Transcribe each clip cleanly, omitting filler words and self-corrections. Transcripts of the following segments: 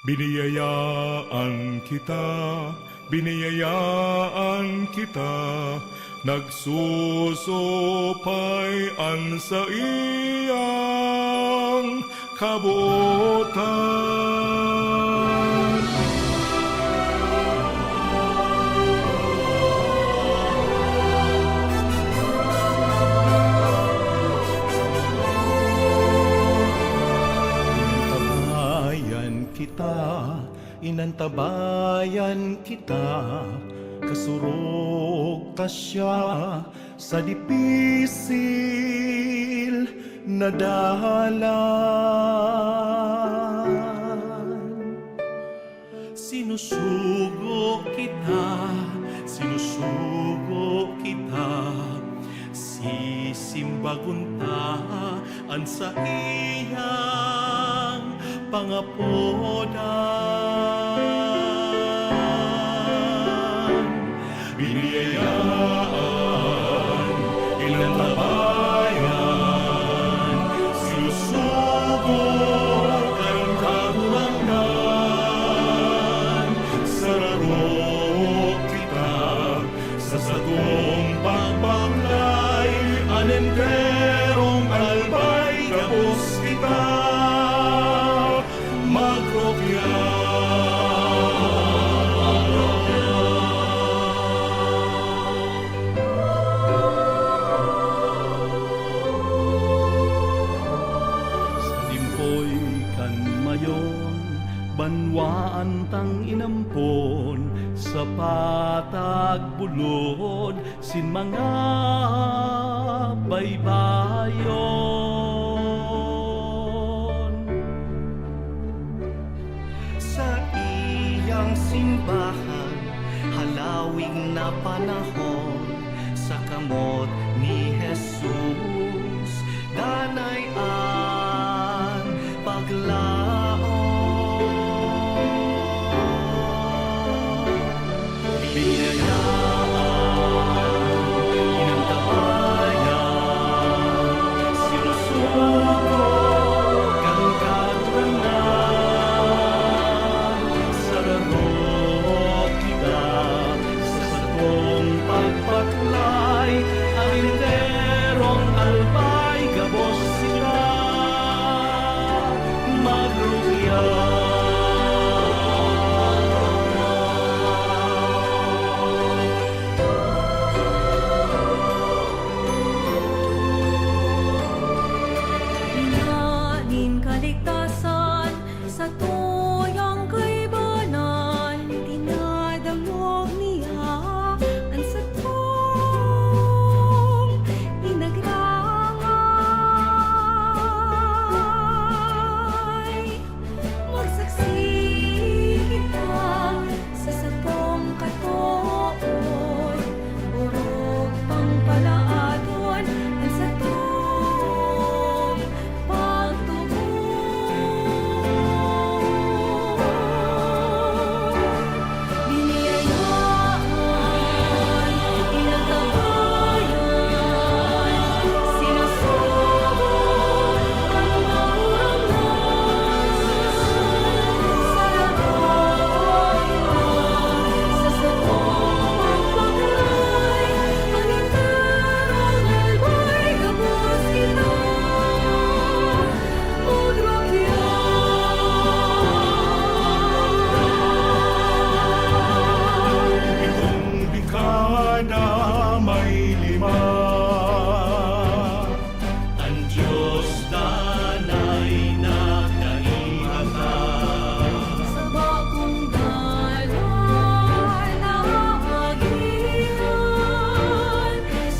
Biniyayaan kita, biniyayaan kita, nagsusupayan sa iyang kabuotan. Inantabayan kita, kasurog ta siya sa dipisil na dalan. Sinusugo kita, sisimbaguntaan sa iyang pangapodan. Biniyayaan, inantabayan, sinusugo ang kahurangan. Sararo kita sa satong pagbaklay, anenderong albay gabos kita magrokya. Banwaan tang inampon sa patag bulod sin mga baybayon. Sa iyang simbahan halawig na panahon, sa kamot ni Jesus danayan paglaon.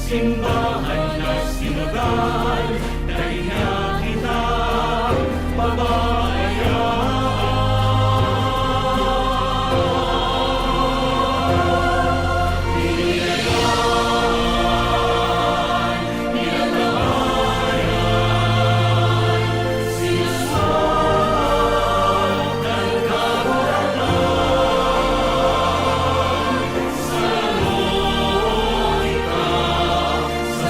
Simbahan na sinodal, dahiya kita pabayaan. Biniyayaan, inantabayan, sinusugo ng kahurangan. Sararo kita sa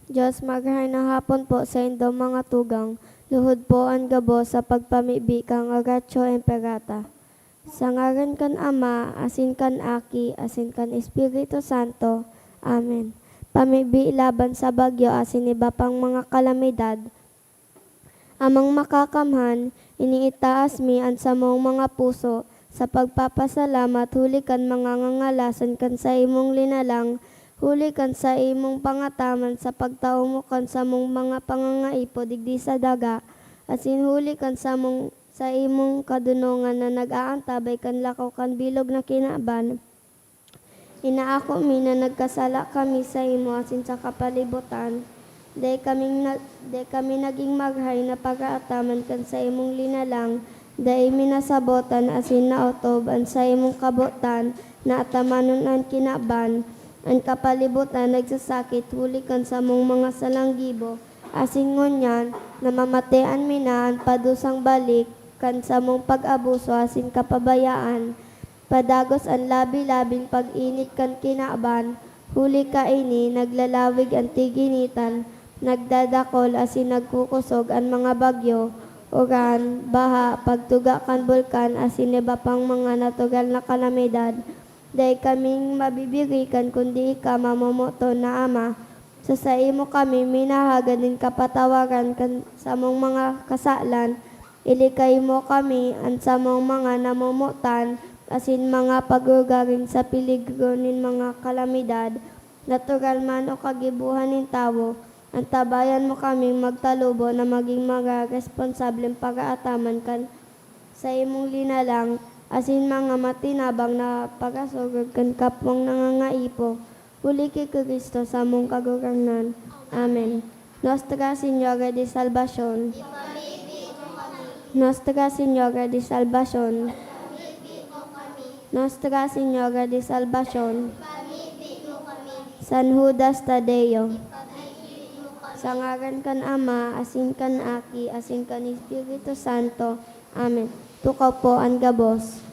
Diyos maghay na hapon po sa indo mga tugang, luhod po ang gabo sa pagpamibi kang Oratio Imperata. Sa ngaran kan Ama, asin kan Aki, asin kan Espiritu Santo. Amen. Pamibi laban sa bagyo, asin iba pang mga kalamidad. Amang makakamhan, iniitaas mi ang samong mga puso, sa pagpapasalamat, huli kan mga ngangalasan kan sa imong linalang, huli kan sa imong pangataman sa pagtao mo kan sa mong mga pangangaipo digdi sa daga, asin huli kan sa imong kadunungan na nag-aantabay kan lakaw kan bilog na kinaban. Inaako mi na nagkasala kami sa imo asin sa kapalibutan, day kami naging maghay na pag-aataman kan sa imong linalang, day minasabotan asin naotob an sa imong kabotan, na atamanon ang kinaban, ang kapalibutan nagsasakit, huli kan sa mong mga salanggibo, asin ngunyan, namamatean mi na ang padusang balik, kan sa mong pag-abuso asin kapabayaan, padagos ang labi-labing pag-init kan kinaban, huli ka ini, naglalawig ang tiginitan, nagdadakol asin nagkukusog ang mga bagyo, uran, baha, pagtuga kan bulkan, asin iba pang mga natural na kalamidad. Dahil kaming mabibirikan kundi ika mamomoto na Ama, sa imo kami minahagan din kapatawaran kan sa mong mga kasalan, ilikay mo kami ang sa mong mga namomotan, asin mga pagrugaring sa piligro nin mga kalamidad, natural man o kagibuhan nin tawo, ang tabayan mo kaming magtalubo na maging mga responsableng pag-aataman kan sa imong linalang, asin mga matinabang na pag-asugod kan kapwang nangangaipo, huli kay Kristo sa mong kagurangnan. Amen. Nostra Señora de Salvación. Nostra Señora de Salvación. Nostra Señora de Salvación. San Judas Tadeo. Sa ngaran kan Ama, asin kan Aki, asin kan Espiritu Santo. Amen. Tukaw po ang gabos.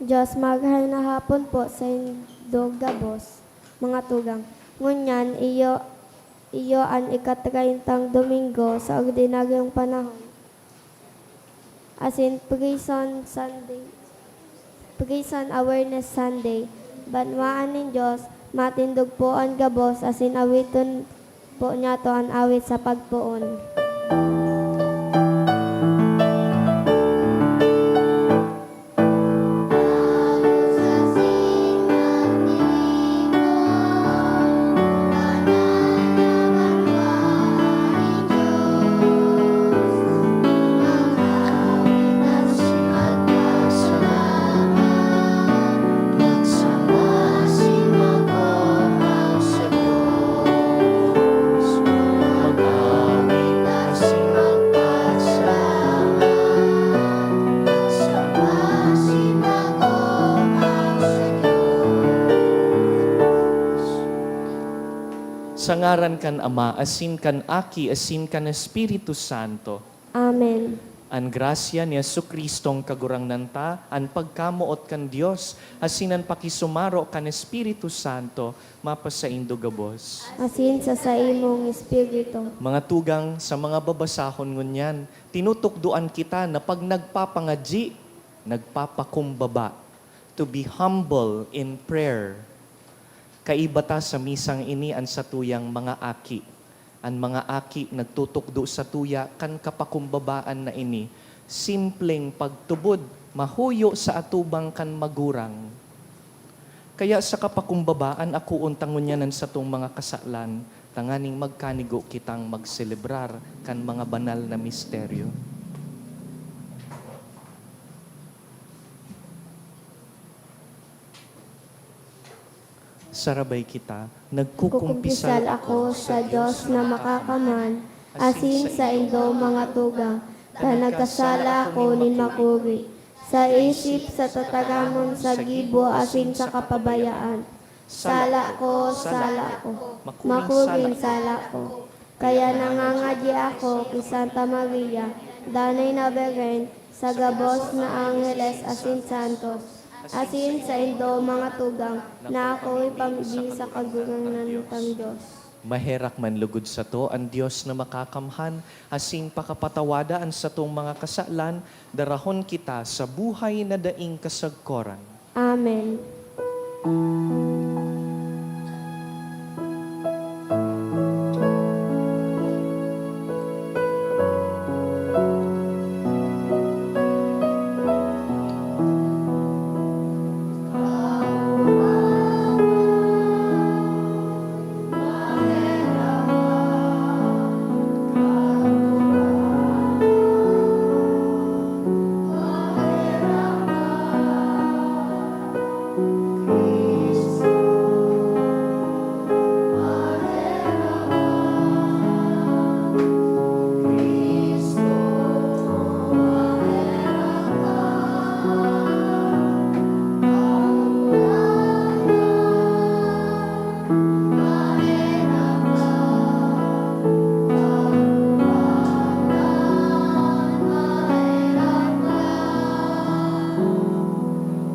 Diyos, maghay na hapon po sa indo gabos, mga tugang. Ngunyan, iyo ang ika-30 Domingo sa ordinaryong panahon. Asin Prison Sunday, Prison Awareness Sunday, banwaan ng Diyos, matindog po ang gabos, asin awiton po niya to ang awit sa pagpuon. Sa ngaran kan Ama, asin kan Aki, asin kan Espiritu Santo. Amen. An grasya ni Jesucristong kagurangnan ta, an pagkamuot kan Dios, asinan pakisumaro kan Espiritu Santo, mapasaindo gabos. Asin sa imong espiritu. Mga tugang sa mga babasahon ngunyan, tinutukduan kita na pag nagpapangadji, nagpapakumbaba, to be humble in prayer. Kaibata sa misang ini an sa tuyang mga aki. Ang mga aki nagtutukdo sa tuya kan kapakumbabaan na ini. Simpleng pagtubod, mahuyo sa atubang kan magurang. Kaya sa kapakumbabaan ako untangunyanan sa tong mga kasalan, tanganing magkanigo kitang magselebrar kan mga banal na misteryo. Sarabay kita, Kukumpisal ako sa Diyos na makakaman, asin sa indo mga tugang, na nagkasala ako nin makuri. Sa isip, sa tatagamon, sa gibo, asin sa kapabayaan. Sala ko, makuring sala ko. Kaya nangangadya ako kay Santa Maria, Danay na Beren, sa gabos na Angeles asin Santos. Asin sa indo mga tugang na ako'y pamibig sa kagurangnan ng Diyos. Maherak man lugod sa to, ang Diyos na makakamhan, asing pakapatawadaan sa tong mga kasalan, darahon kita sa buhay na daing kasagkoran. Amen.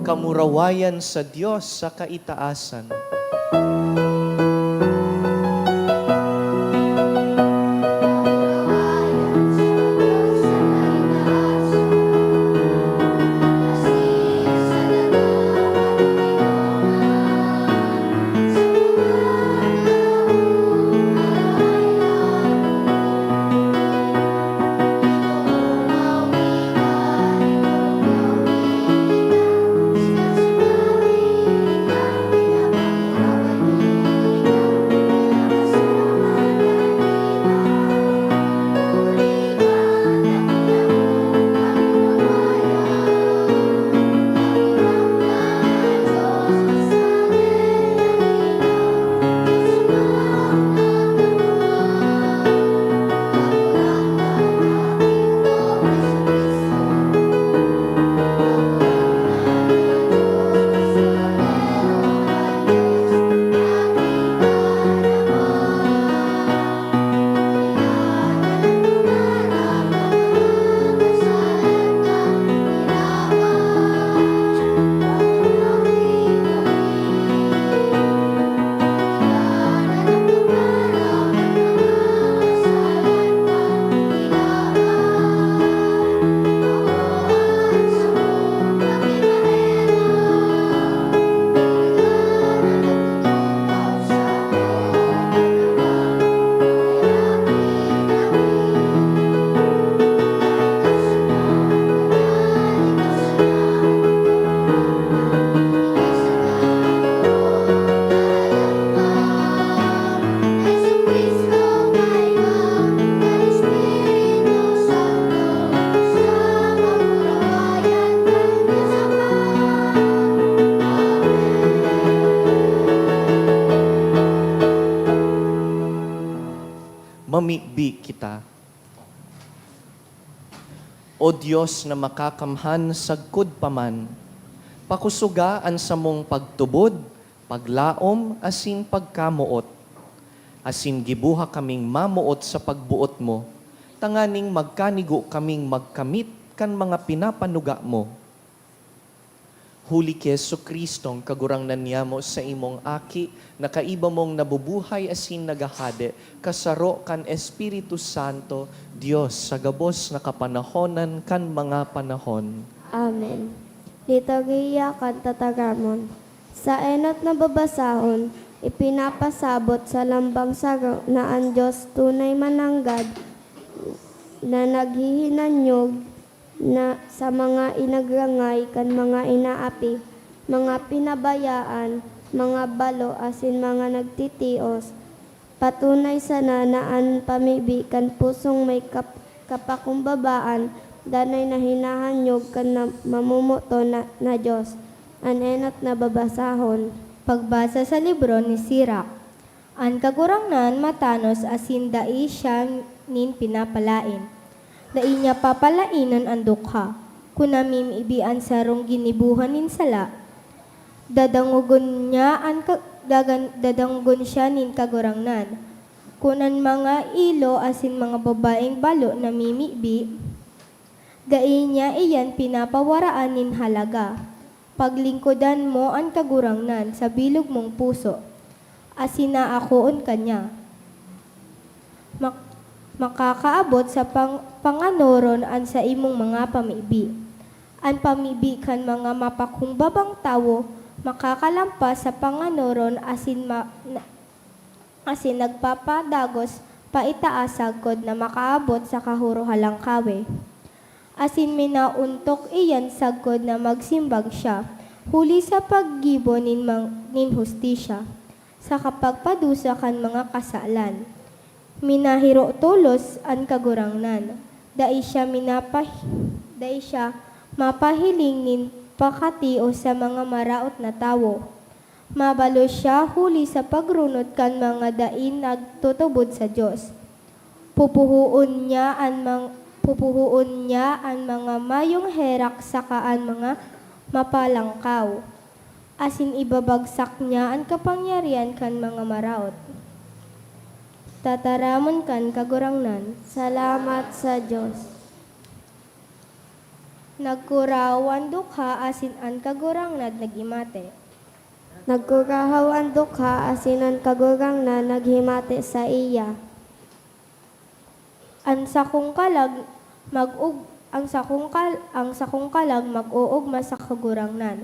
Kamurawayan sa Diyos sa kaitaasan. pamigbi kita. O Diyos na makakamhan sagkod paman, pakusugaan sa mong pagtubod, paglaom, asin pagkamuot. Asin gibuha kaming mamuot sa pagbuot mo, tanganing magkanigo kaming magkamit kan mga pinapanuga mo. Huli ki Jesucristong kagurangnan niya mo sa imong aki, na kaiba mong nabubuhay asin nagahade, kasaro kan Espiritu Santo, Diyos sa gabos na kapanahonan kan mga panahon. Amen. Liturgiya kan tatagamon. Sa enot na babasahon, ipinapasabot sa lambang saro na ang Diyos tunay mananggad na naghihinanyog na sa mga inagrangay kan mga inaapi, mga pinabayaan, mga balo asin mga nagtitios, patunay sana naan pamibi kan pusong may kapakumbabaan, danay na hinahanyog kan na mamumuto na Diyos. Anenot na babasahon. Pagbasa sa libro ni Sirach. Ang kagurangnan matanos asin dai siya nin pinapalain. Dai niya papalainan ang dukha. Kunamim ibian sarong ginibuhan nin sala. Dadangugon siya nin kagurangnan. Kunan mga ilo asin mga babaeng balo na mimibi. Dai niya iyan pinapawaraan nin halaga. Paglingkodan mo ang kagurangnan sa bilog mong puso. Asina akoon kanya. Makakaabot sa panganoron an sa imong mga pamibi. Ang pamibi kan mga mapakumbabang tawo, makakalampas sa panganoron asin nagpapadagos paitaasag kod na makaabot sa kahuruhalang kawe. Asin minauntok iyan sagkod na magsimbag siya, huli sa paggibo nin hustisya, sa kapagpadusa kan mga kasalan. Minahiro tulos ang kagurangnan, dai siya mapahiling nin pakatio sa mga maraot na tawo. Mabalo siya huli sa pagrunot kan mga dain nagtutubod sa Diyos. Pupuhuon niya ang mga mayong herak sakaan mga mapalangkaw. Asin ibabagsak niya ang kapangyarihan kan mga maraot. Tataramon kan kagurangnan. Salamat sa Diyos. Nagkurawan dukha asin an kagurangnan nagimate. Nagkurahaw ang dukha asinan kagurangnan naghimate sa iya. Ang sakong kalag mag-uugma sa kagurangnan.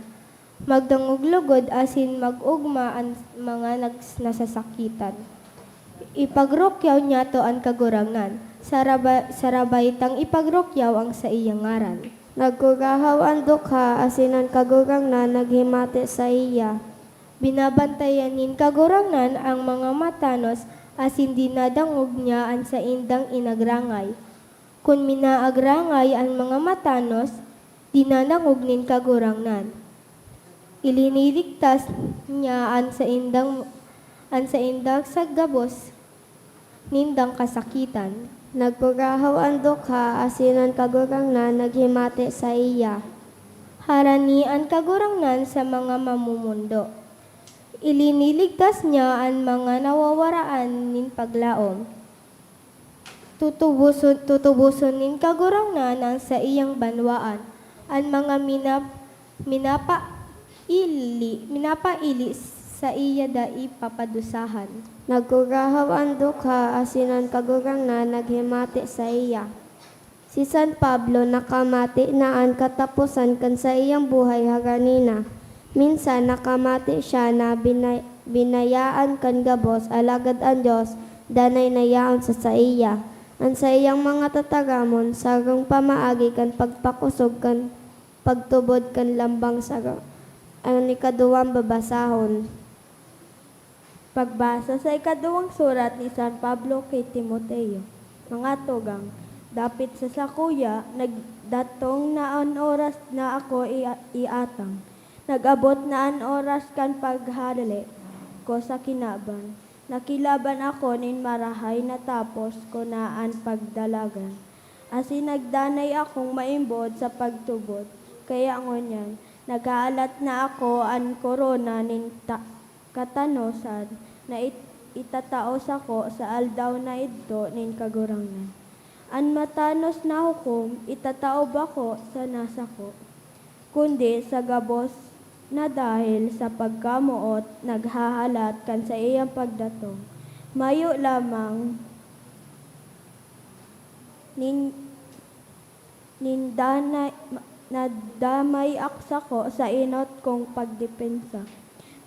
Magdanguglugod asin mag-ugma ang mga nasasakitan. Ipagrokyaw niya to ang kagurangnan. Sarabaytang ipagrokyaw ang sa iyang ngaran. Nagkurahaw ang dukha asinan kagurangnan naghimate sa iya. Binabantayan nin kagurangnan ang mga matanos asin dinadangog niya ang sa indang inagrangay. Kung minaagrangay ang mga matanos, dinadangog nin kagurangnan. Iliniligtas niya ang sa indang saggabos nindang kasakitan. Nagkurahaw ang dukha asinan kagurangnan naghimate sa iya. Harani ang kagurangnan sa mga mamumundo. Iliniligtas niya ang mga nawawaraan nin paglaom. Tutubuson nin kagurangnan ang sa iyang banwaan. Ang mga minapaili sa iya dai papadusahan. Nagkurahaw ang dukha asinan kagurangnan naghimate sa iya. Si San Pablo nakamati na ang katapusan kan sa iyang buhay haganina. Minsan nakamati siya na binayaan kan gabos, alagad ang Diyos, danay nayaon sa iya. Ang sa iyang mga tatagamon, sarong pamaagi kan pagpakusog kan pagtubod kan lambang saro. Ang ikaduwang babasahon. Pagbasa sa ikaduwang surat ni San Pablo kay Timoteo. Mga tugang, dapit sa sakuya, nagdatong na an oras na ako iatang. Nag-abot na an oras kan paghadali ko sa kinaban. Nakilaban ako nin marahay natapos ko naan pagdalagan. Asin nagdanay akong maimbod sa pagtubod. Kaya ngunyan, nagaalat na ako an korona nin katanosan na itataos ako sa aldaw na idto nin kagurangnan. An matanos na hukom, itataob ako sa nasa ko. Kundi sa gabos na dahil sa pagkamuot, naghahalat kan sa iyang pagdatong. Mayo lamang nadamay aksa ko sa inot kong pagdepensa.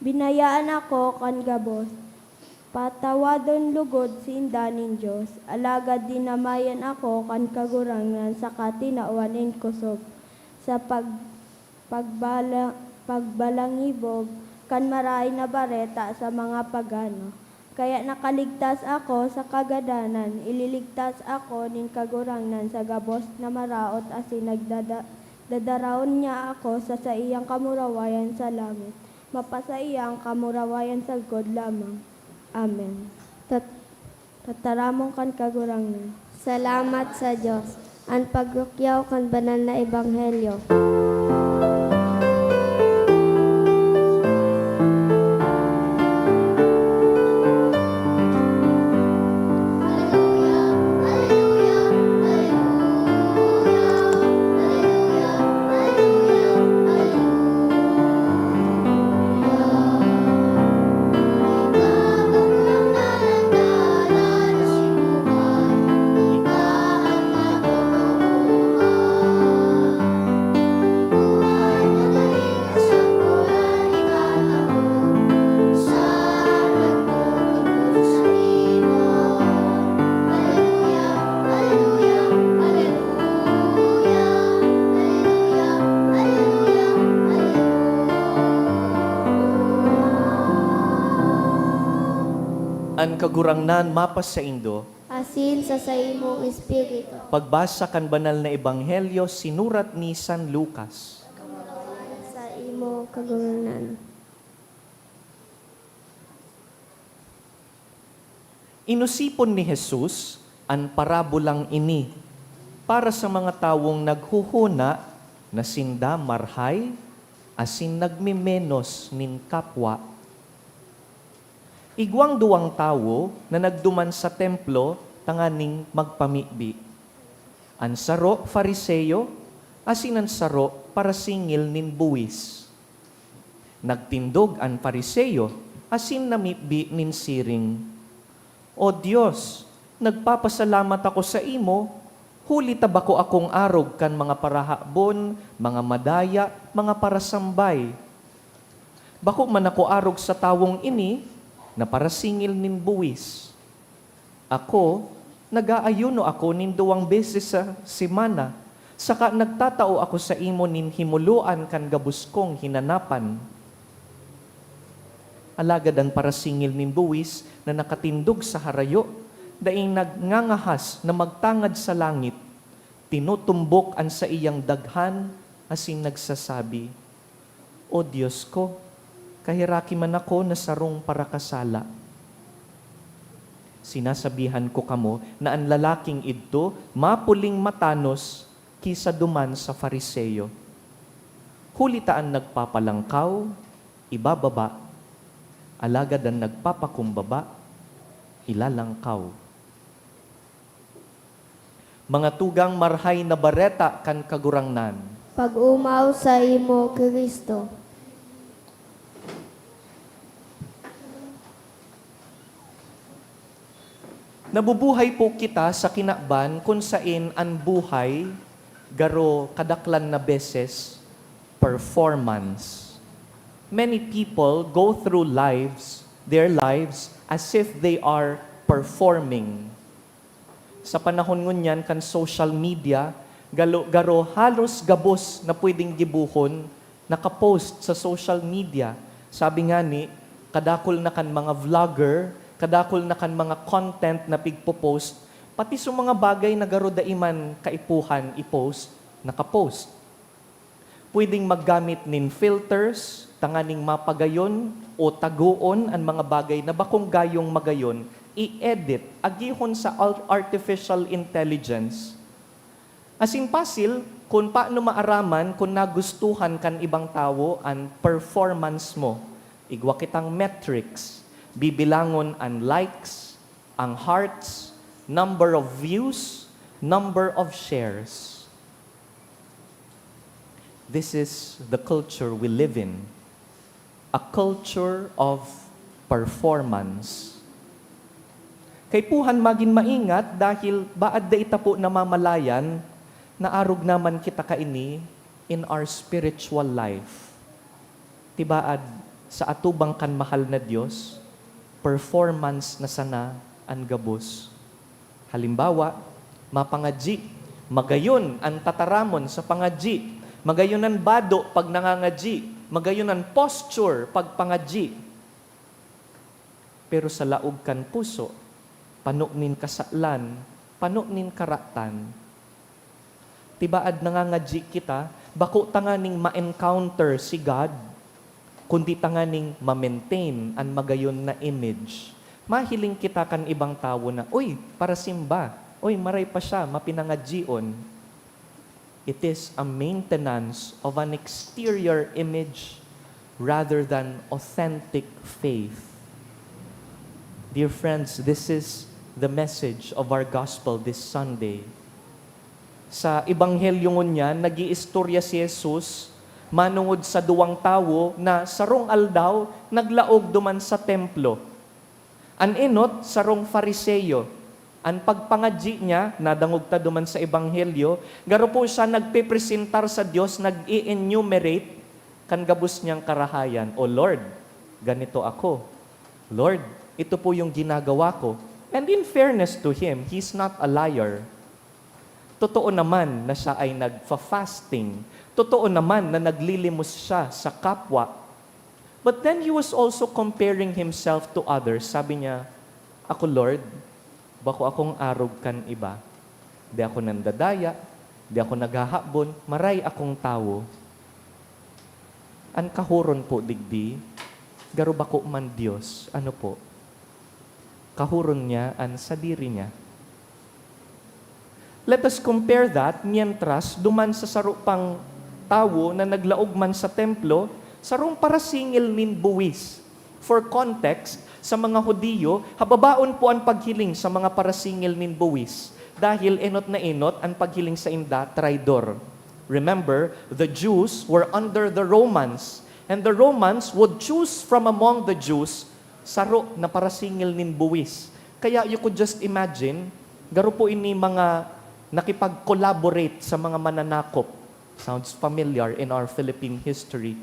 Binayaan ako kan gabos, patawadon lugod sinda nin Diyos, alagad dinamayan ako kan kagurangan sa katinauan in kusog, sa pagbalangibog kan maray na bareta sa mga pagano. Kaya nakaligtas ako sa kagadanan, ililigtas ako nin kagurangnan sa gabos na maraot asin nagdadaraon niya ako sa iyang kamurawayan sa langit. Mapasa iyang kamurawayan sa God lamang. Amen. Tataramong kan kagurangnan. Salamat sa Diyos. Ang pagrukyaw kan banal na ebanghelyo. An kagurangnan mapas sa Indo, Asin sa imong espiritu. pagbasa kan banal na ebanghelyo sinurat ni San Lucas. Sa imo kaguranan. Inusipon ni Jesus ang parabolang ini para sa mga tawong naghuhuna na sinda marhay asin nagmimenos nin kapwa. Igwang duwang tawo na nagduman sa templo tanganing magpamibi. Ang saro, Fariseo, asin ang saro para singil nin buwis. Nagtindog ang Fariseo, asin namibi nin siring. O Diyos, nagpapasalamat ako sa imo, huli tabako akong arog kan mga parahabon, mga madaya, mga parasambay. Bako man ako arog sa tawong ini, na para singil nin buwis. Ako, nag-aayuno ako nin 2 beses sa simana, saka nagtatao ako sa imo nin himuluan kan gabus kong hinanapan. Alagad ang para singil nin buwis na nakatindog sa harayo, daing nagnangahas na magtangad sa langit, tinutumbok ang sa iyang daghan, asin nagsasabi, O Diyos ko, kahiraki man ako na sarong para kasala. Sinasabihan ko kamo na ang lalaking idto mapuling matanos kisa duman sa Fariseo. Hulitaan nagpapalangkaw, ibababa, alagad ang nagpapakumbaba, ilalangkaw. Mga tugang marhay na bareta kan kagurangnan. Pag-umaw sa imo, Kristo. Nabubuhay po kita sa kinakban kung saan ang buhay, garo kadaklan na beses, performance. Many people go through their lives, as if they are performing. Sa panahon ngunyan kan social media, garo halos gabos na pwedeng gibuhon, nakapost sa social media. Sabi nga ni, kadakol na kan mga vlogger, kadakol na kan mga content na pigpo-post, pati sa mga bagay na garo daiman kaipuhan i-post, nakapost. pwedeng maggamit nin filters, tanganing mapagayon o taguon ang mga bagay na bakong gayong magayon, i-edit, agihon sa artificial intelligence. As in pasil, kung paano maaraman, kung nagustuhan kan ibang tao ang performance mo, igwa kitang metrics, bibilangon ang likes, ang hearts, number of views, number of shares. This is the culture we live in. A culture of performance. Kay puhan magin maingat dahil baad da ita po namamalayan na arog naman kita kaini in our spiritual life. Tibaad sa atubang kan mahal na Diyos, performance na sana ang gabos. Halimbawa, mapangadji, magayon ang tataramon sa pangadji, magayon ang bado pag nangangadji, magayon ang posture pag pangadji. Pero sa laog kan puso, panuknin kasaklan, panuknin karatan. Tibaad nangangadji kita, bako tanganing ma-encounter si God, kundi tanganing ma-maintain ang magayon na image. Mahiling kita kan ibang tao na, uy, para simba, uy, maray pa siya, mapinangadjion. It is a maintenance of an exterior image rather than authentic faith. Dear friends, this is the message of our gospel this Sunday. Sa Ebanghelyo ngunyan, nag-iistorya si Jesus manungod sa duwang tawo na sarong aldaw naglaog duman sa templo. An inot sarong Fariseyo. An pagpangadji niya, nadangog ta duman sa Ebanghelyo, garo po siya nagpipresentar sa Diyos, nag-i-enumerate kan gabus niyang karahayan. O Lord, ganito ako. Lord, ito po yung ginagawa ko. And in fairness to him, he's not a liar. Totoo naman na siya ay nagfa-fasting. Totoo naman na naglilimos siya sa kapwa. But then he was also comparing himself to others. Sabi niya, ako Lord, bako akong arog kan iba. Di ako nandadaya, di ako naghahabon, maray akong tao. An kahuron po digdi, garo bako man Diyos, ano po? Kahuron niya an sadiri niya. Let us compare that, mientras duman sa sarupang tao na naglaog man sa templo, sarong para singil nin buwis. For context, sa mga Hudiyo, hababaon po ang paghiling sa mga parasingil nin buwis. Dahil enot na enot ang paghiling sa inda, traidor. Remember, the Jews were under the Romans. And the Romans would choose from among the Jews saro na parasingil nin buwis. Kaya you could just imagine, garo po ini mga nakipag-collaborate sa mga mananakop. Sounds familiar in our Philippine history.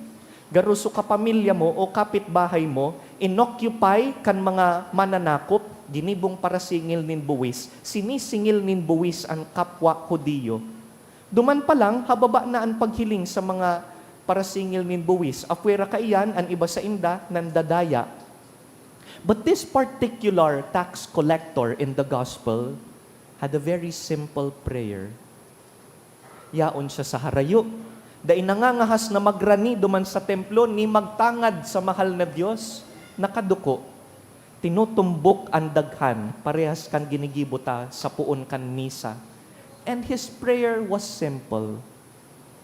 Garuso kapamilya mo o kapitbahay mo, inoccupy kan mga mananakop, ginibong para singil nin buwis, sinisingil nin buwis ang kapwa Hudiyo. Duman pa lang, hababa na ang paghiling sa mga para singil nin buwis. Apwera kaiyan, ang iba sa inda, nandadaya. But this particular tax collector in the gospel had a very simple prayer. Yaon siya sa harayo. Dahil nangangahas na magrani duman sa templo, ni magtangad sa mahal na Diyos, nakaduko. Tinutumbok ang daghan, parehas kan ginigibuta sa puon kan misa. And his prayer was simple.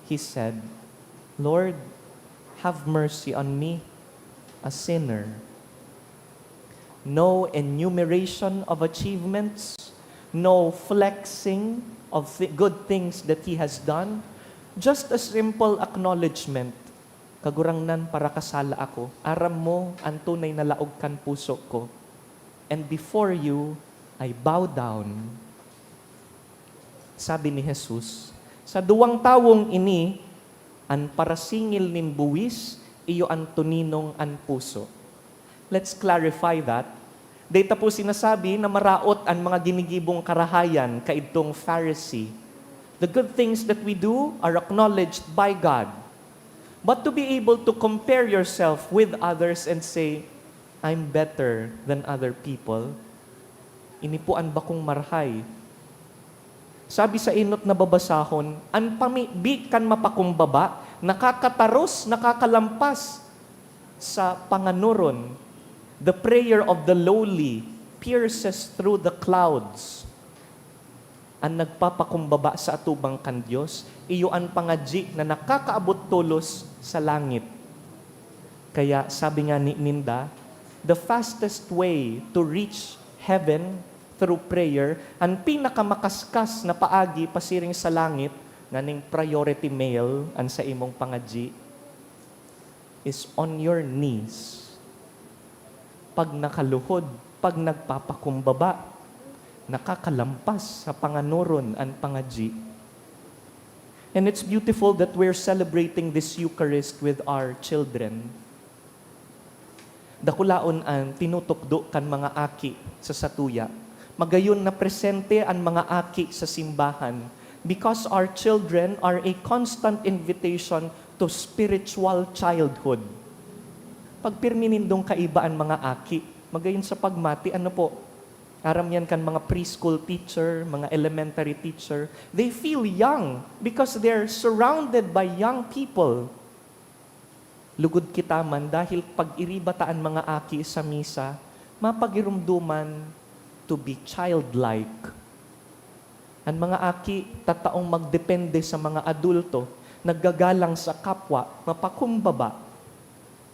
He said, Lord, have mercy on me, a sinner. No enumeration of achievements, no flexing of good things that he has done, just a simple acknowledgement. Kagurangnan para kasala ako. Aram mo ang tunay na laog kan puso ko. And before you, I bow down. Sabi ni Jesus, sa duwang tawong ini, an parasingil nin buwis, iyo ang tuninong an puso. Let's clarify that. Data po sinasabi na maraot ang mga ginigibong karahayan kaidtong Pharisee. The good things that we do are acknowledged by God. But to be able to compare yourself with others and say, I'm better than other people, inipuan ba kong marhay? Sabi sa inot na babasahon, an pamibi kan mapakumbaba, nakakataros, nakakalampas sa panganuron. The prayer of the lowly pierces through the clouds. Ang nagpapakumbaba sa atubang kan Diyos, iyo ang pangadji na nakakaabot tulos sa langit. Kaya sabi nga ni Ninda, the fastest way to reach heaven through prayer, ang pinakamakaskas na paagi pasiring sa langit, nganing priority mail ang sa imong pangadji, is on your knees. Pag nakaluhod, pag nagpapakumbaba, nakakalampas sa panganuron ang pangadji. And it's beautiful that we're celebrating this Eucharist with our children. Dakulaon ang tinutukdo kan mga aki sa satuya. Magayon na presente ang mga aki sa simbahan because our children are a constant invitation to spiritual childhood. Pag pirminindong kaibaan mga aki, magayon sa pagmati, ano po, aram yan kan mga preschool teacher, mga elementary teacher, they feel young because they're surrounded by young people. Lugod kita man dahil pag iribataan mga aki sa misa, mapagirumduman to be childlike. Ang mga aki, tataong magdepende sa mga adulto, naggagalang sa kapwa, mapakumbaba.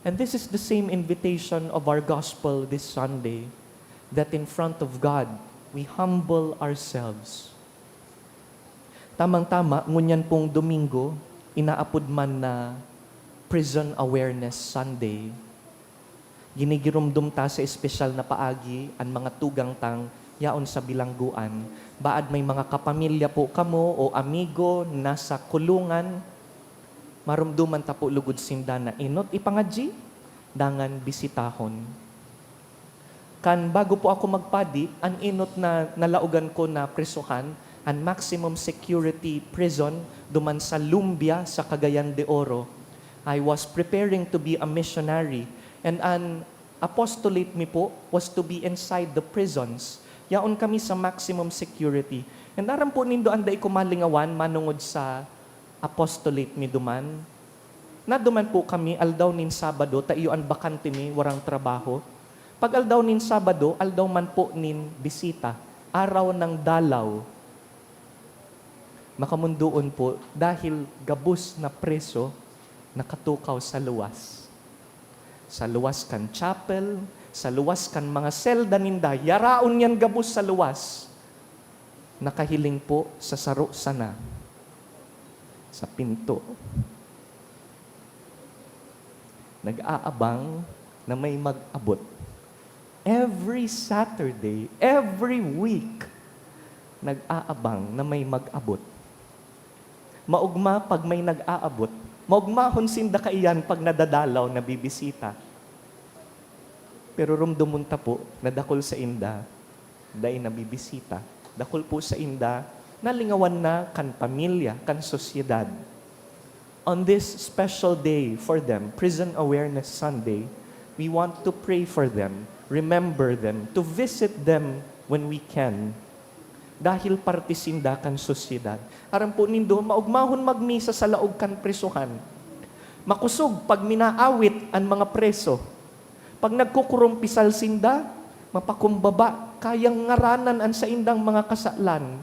And this is the same invitation of our gospel this Sunday, that in front of God, we humble ourselves. Tamang-tama, ngunyan pong Domingo, inaapod man na Prison Awareness Sunday. Ginigirumdum ta sa espesyal na paagi ang mga tugang tang yaon sa bilangguan. Baad may mga kapamilya po kamo o amigo nasa kulungan, marumduman ta po lugod sinda na inot ipangadji, dangan bisitahon. Kan bago po ako magpadi, ang inot na nalaugan ko na presuhan, ang maximum security prison duman sa Lumbia sa Cagayan de Oro. I was preparing to be a missionary, and an apostolate mi po was to be inside the prisons. Yaon kami sa maximum security. And aram po nindo anday ko malingawan manungod sa apostolate mi duman. Na duman po kami aldaw nin Sabado, ta iyo an bakante mi warang trabaho. Pag aldaw nin Sabado, aldaw man po nin bisita, araw ng dalaw. Makamunduon po dahil gabus na preso nakatukaw sa luwas. Sa luwas kan chapel, sa luwas kan mga selda ninda, yaraon yan gabus sa luwas. Nakahiling po sa saro sana, sa pinto. Nag-aabang na may mag-abot. Every Saturday, every week, nag-aabang na may mag-abot. Maugma pag may nag-aabot, maugmahon sinda kaiyan pag nadadalaw na bibisita. Pero rumdumunta po, nadakol sa inda, dahil nabibisita. Dakol po sa inda, nalingawan na kan pamilya, kan sosyedad. On this special day for them, Prison Awareness Sunday, we want to pray for them, remember them, to visit them when we can. Dahil partisinda kan sosyedad. Aram po nindo, maugmahon magmisa sa laog kan presuhan. Makusog pag minaawit ang mga preso. Pag nagkukurumpisal sinda, mapakumbaba, kayang ngaranan ang sa indang mga kasalan.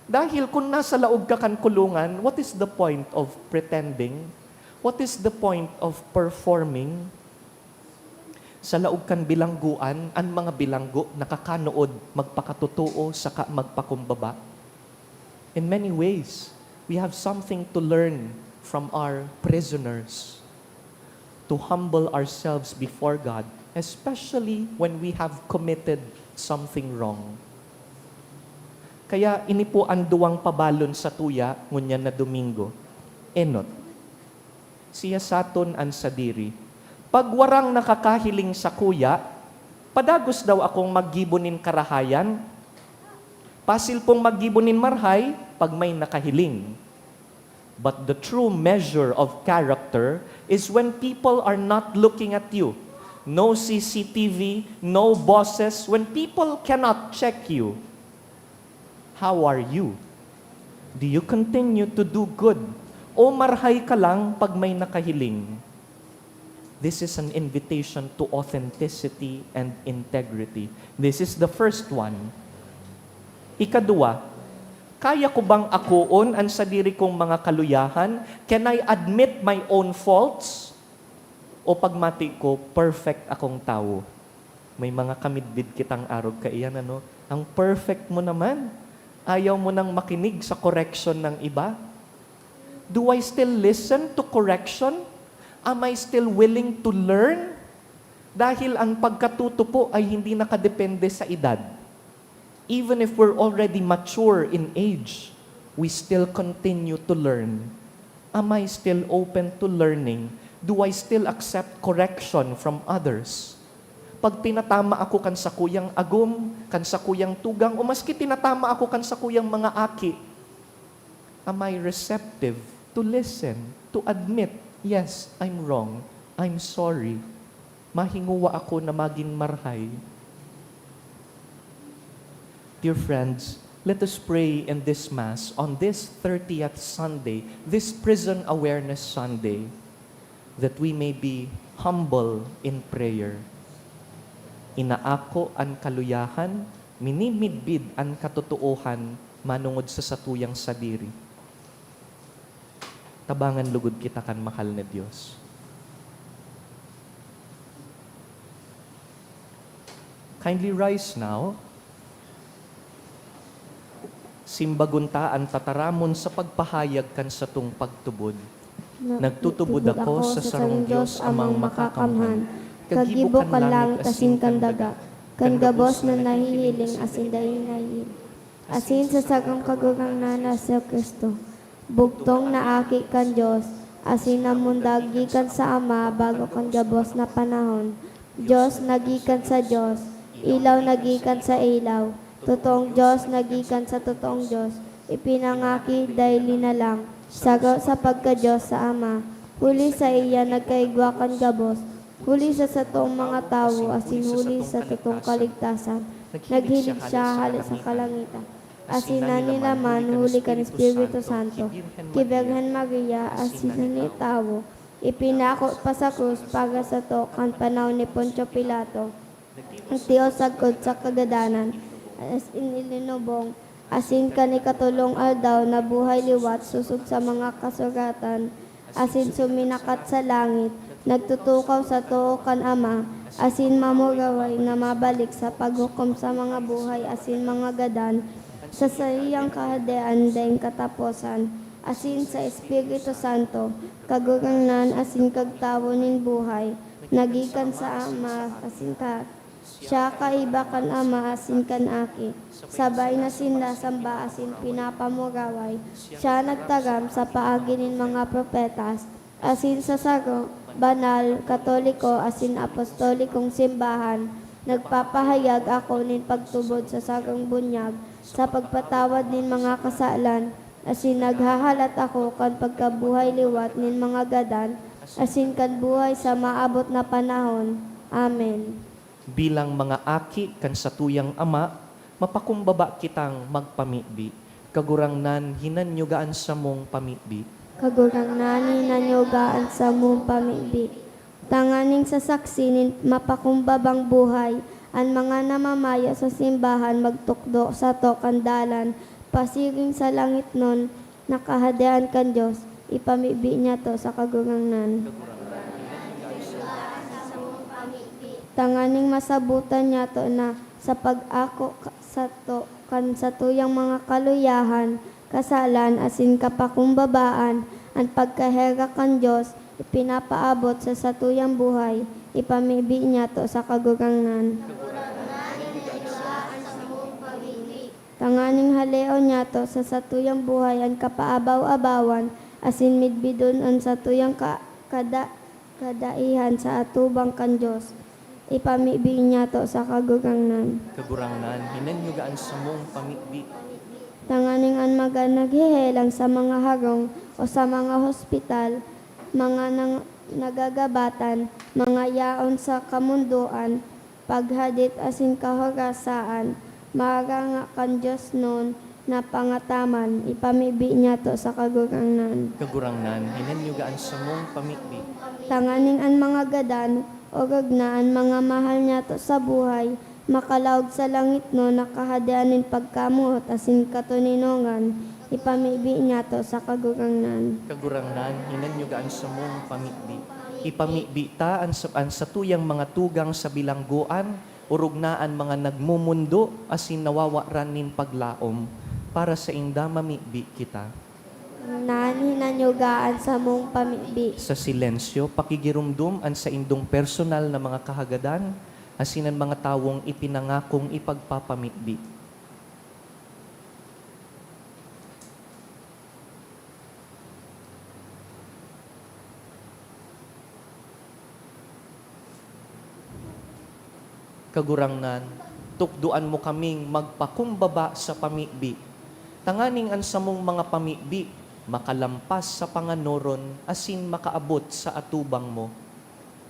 Dahil kung nasa laog ka kan kulungan, what is the point of pretending? What is the point of performing? Sa laog kan bilangguan, ang mga bilanggo nakakanood, magpakatotoo, saka magpakumbaba. In many ways, we have something to learn from our prisoners, to humble ourselves before God, especially when we have committed something wrong. Kaya ini po ang duwang pabalon sa tuya, ngunyan na Domingo. Enot. Siya saton ang sadiri. Pag warang nakakahiling sa kuya, padagos daw akong maggibonin karahayan. Pasil pong maggibonin marhay pag may nakahiling. But the true measure of character is when people are not looking at you. No CCTV, no bosses, when people cannot check you. How are you? Do you continue to do good? O marhay ka lang pag may nakahiling. This is an invitation to authenticity and integrity. This is the first one. Ikadua, kaya ko bang akuon ang sarili kong mga kaluyahan? Can I admit my own faults? O pagmati ko, perfect akong tao? May mga kamidbid kitang arog kaiyan, ano? Ang perfect mo naman. Ayaw mo nang makinig sa correction ng iba? Do I still listen to correction? Am I still willing to learn? Dahil ang pagkatuto po ay hindi nakadepende sa edad. Even if we're already mature in age, we still continue to learn. Am I still open to learning? Do I still accept correction from others? Pag tinatama ako kan sa kuyang agum, kan sa kuyang tugang, o maski tinatama ako kan sa kuyang mga aki, am I receptive to listen, to admit, yes, I'm wrong, I'm sorry, mahinguwa ako na maging marhay? Dear friends, let us pray in this Mass on this 30th Sunday, this Prison Awareness Sunday, that we may be humble in prayer. Inaako ang kaluyahan, minimidbid ang katotohan, manungod sa satuyang sadiri. Tabangan lugod kita kan mahal na Diyos. Kindly rise now. Simbagunta ang tataramon sa pagpahayag kan sa tung pagtubod. Nagtutubod ako sa sarong Diyos amang makakamhan. Kagibok kan langit asin kan daga. Kan gabos na nahihiling asin daing nahihil. Asin sa sagang kagugang nana sa Kristo. Bugtong na aki kan Diyos. Asin na mundagi kan sa Ama bago kan gabos na panahon. Diyos nagikan sa Diyos. Ilaw nagikan sa ilaw. Totoong Diyos nagikan sa totoong Diyos. Ipinangaki dahil na lang. Sagaw sa pagka-Diyos sa Ama. Huli sa iya nagkaigwa kan gabos. Huli sa toong mga tao, asin huli sa totoong kaligtasan. Naghilig siya halit sa kalangitan. Asin na nilaman, huli kan Espiritu Santo. Kibaghan Maria, asin na ni tao. Ipinako pa sa krus, paga sa to, kan panahon ni Poncio Pilato. Ang tiyo sagkod sa kagadanan, asin ilinubong, asin ka ni katulong aldaw na buhay liwat, susog sa mga kasuratan, asin suminakat sa langit, nagtutukaw sa too kan Ama, asin mamugaway na mabalik sa paghukom sa mga buhay, asin mga gadan, sa sariyang kahadean daing kataposan, asin sa Espiritu Santo, kagurangnan asin kagtawo nin buhay, nagikan sa Ama, asin ka, siya kaiba kan Ama, asin kan aki, sabay na sinla samba, asin pinapamugaway, siya nagtagam sa paagi nin mga propetas, asin sa sago, banal, katoliko, asin apostolikong simbahan, nagpapahayag ako nin pagtubod sa sagang bunyag, sa pagpatawad nin mga kasalan, asin naghahalat ako kan pagkabuhay liwat nin mga gadan, asin kan buhay sa maabot na panahon. Amen. Bilang mga aki kan satuyang Ama, mapakumbaba kitang magpamibi. Kagurangnan hinanyugaan sa mong pamibi. Kagurang nani nanyogaan sa mong pamibi. Tanganing sa saksinin mapakumbabang buhay, ang mga namamaya sa simbahan magtukdo sa to kandalan, pasiring sa langit nun, nakahadean kan Diyos, ipamibi niya to sa kagurangnan. Tanganing masabutan niya to na sa pag-ako sa to kan sa tuyang mga kaluyahan, kasalan, asin kapakumbabaan, ang pagkahera kan Diyos, ipinapaabot sa satuyang buhay, ipamibi niya to sa kagurangnan. Tanganing haleo niya to sa satuyang buhay, ang kapaabaw-abawan, asin midbidon ang satuyang kadaihan sa atubang kan Diyos, ipamibi niya to sa kagurangnan. Kagurangnan hinanyugaan sa mong pamibi. Tanganing ang mga naghihelang sa mga harong o sa mga hospital, mga nagagabatan, mga yaon sa kamunduan, paghadit asin kahorasaan, maranga kan Diyos nun, na pangataman, ipamibi niya to sa kagurangnan. Kagurangnan, hinanyugaan sa mong pamikbi. Tanganing ang mga gadan, o gagnaan mga mahal niya to sa buhay, makalaog sa langit no, nakahadianin pagkamuot, asin katuninongan, ipamibi niya to sa kagurangnan. Kagurangnan, hinanyugaan sa mong pamikbi. Ipamibi ta ang sa tuyang mga tugang sa bilangguan, urugnaan mga nagmumundo, asin nawawaran nin paglaom, para sa inda mamikbi kita. Naninanyugaan sa mong pamibi. Sa silensyo, pakigirumdum ang sa indong personal na mga kahagadan, asinan mga tawong ipinangakong ipagpapamikbi. Kagurangnan, tukduan mo kaming magpakumbaba sa pamikbi. Tanganing an sa mong mga pamikbi, makalampas sa panganoron, asin makaabot sa atubang mo.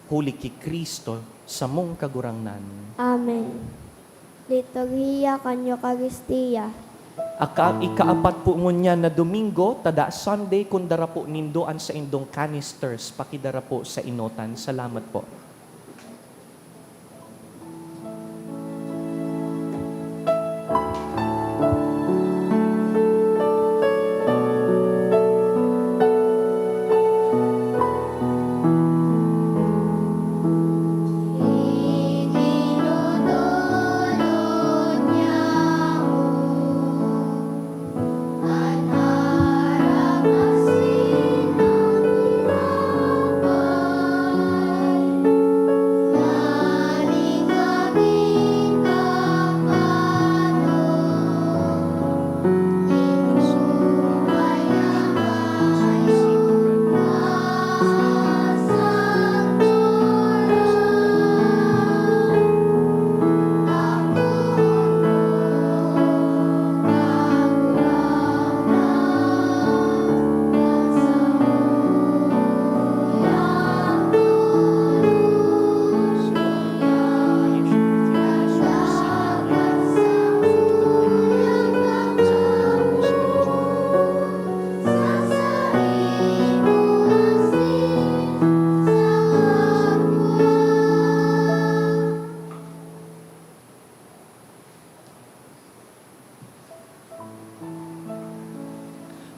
Huli ki Kristo sa mong kagurangnan. Amen. Liturhiya kanyo karistiya. Ikaapat po ngunya na Domingo, tada Sunday, kundara po nindoan sa indong canisters, pakidara po sa inotan. Salamat po.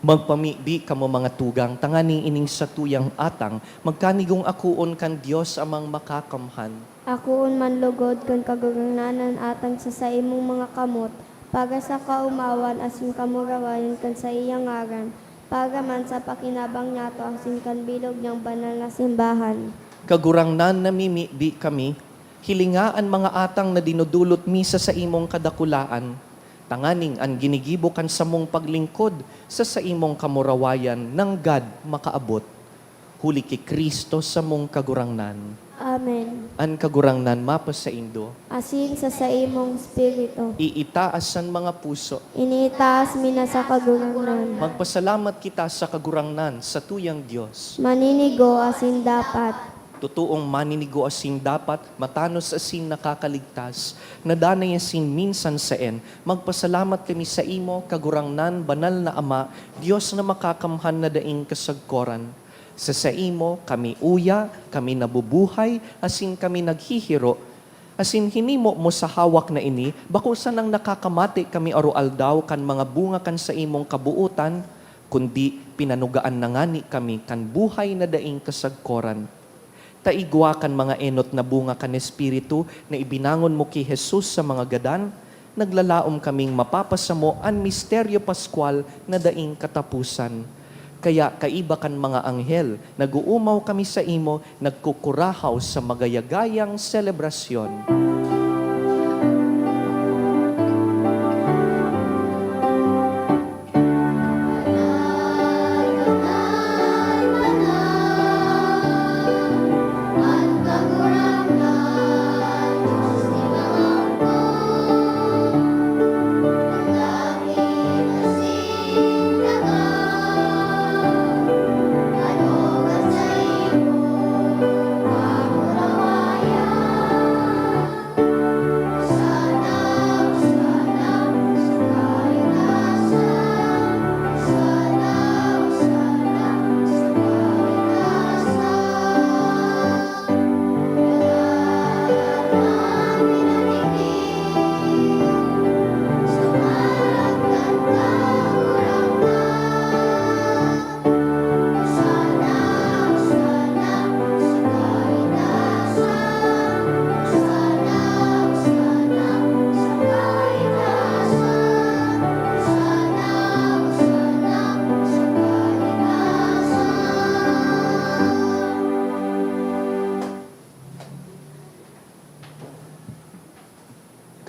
Magpamibi kamo mga tugang, tanganing ining sa tuyang atang, magkanigong akuon kan Dios amang makakamhan. Akuon man lugod kung kagurangnanan atang sa imong mga kamot, para sa kaumawan asin kamurawayan kan sa iyang ngaran, para man sa pakinabang niya to asin kan bilog niyang banal na simbahan. Kagurangnan namimibi kami, hilingaan mga atang na dinudulot misa sa imong kadakulaan, tanganing ang ginigibo kan sa mong paglingkod sa imong kamurawayan ng God makaabot. Huli ki Kristo sa mong kagurangnan. Amen. An kagurangnan mapas sa indo. Asin sa imong spirito. Iitaasan mga puso. Iniitaas mi na sa kagurangnan. Magpasalamat kita sa kagurangnan sa tuyang Diyos. Maninigo asin dapat. Totoong maninigo asin dapat, matanos asin nakakaligtas, nadanay asin minsan saen. Magpasalamat kami sa imo, kagurangnan, banal na Ama, Diyos na makakamhan na daing kasagkoran. Sa imo, kami uya, kami nabubuhay, asin kami naghihiro, asin hinimo mo sa hawak na ini, bakusan ang nakakamati kami arualdaw kan mga bunga kan sa imong kabuutan, kundi pinanugaan na ngani kami kan buhay na daing kasagkoran. Taigwa kan mga enot na bunga kan Espiritu na ibinangon mo ki Jesus sa mga gadan, naglalaom kaming mapapasamo ang misteryo paskwal na daing katapusan. Kaya kaiba kan mga anghel, naguumaw kami sa imo, nagkukurahaw sa magayagayang selebrasyon.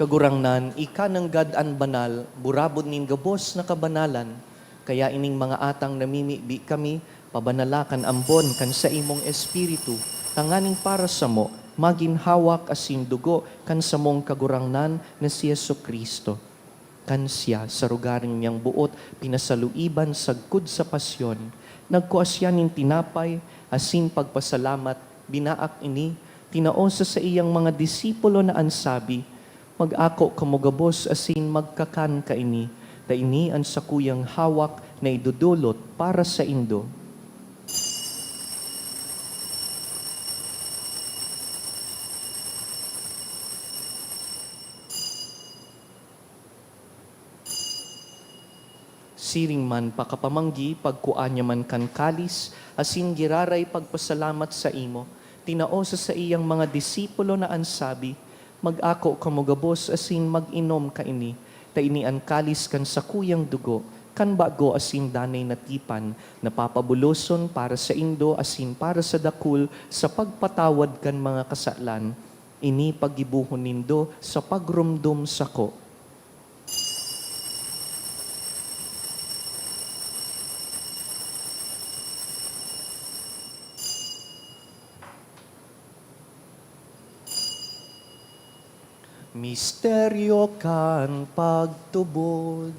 Kagurangnan, ika ng God-an banal, burabod nin gabos na kabanalan, kaya ining mga atang namimibi kami, pabanalakan ambon kan sa imong espiritu, tanganing para sa mo, maginhawak asin dugo kan sa mong kagurangnan na si Yesu Kristo. Kan siya sa rugaring niyang buot, pinasaluiban sagkud sa pasyon, nagkuasyanin tinapay, asin pagpasalamat, binaak ini, tinaosa sa iyang mga disipulo na ansabi, mag-ako kamugabos asin magkakan ka ini, da ini ang sakuyang hawak na idudulot para sa indo. Siring man pakapamanggi, pagkuanya man kan kalis, asin giraray pagpasalamat sa imo, tinaosa sa iyang mga disipulo na ansabi, mag-ako kamugabos asin mag-inom ka ini, ta ini ang kalis kan sa kuyang dugo, kan bago asin danay na tipan, napapabuloson para sa indo asin para sa dakul, sa pagpatawad kan mga kasalan, ini pagibuhon nindo sa pagrumdum sako. Misteryo kan pagtubod.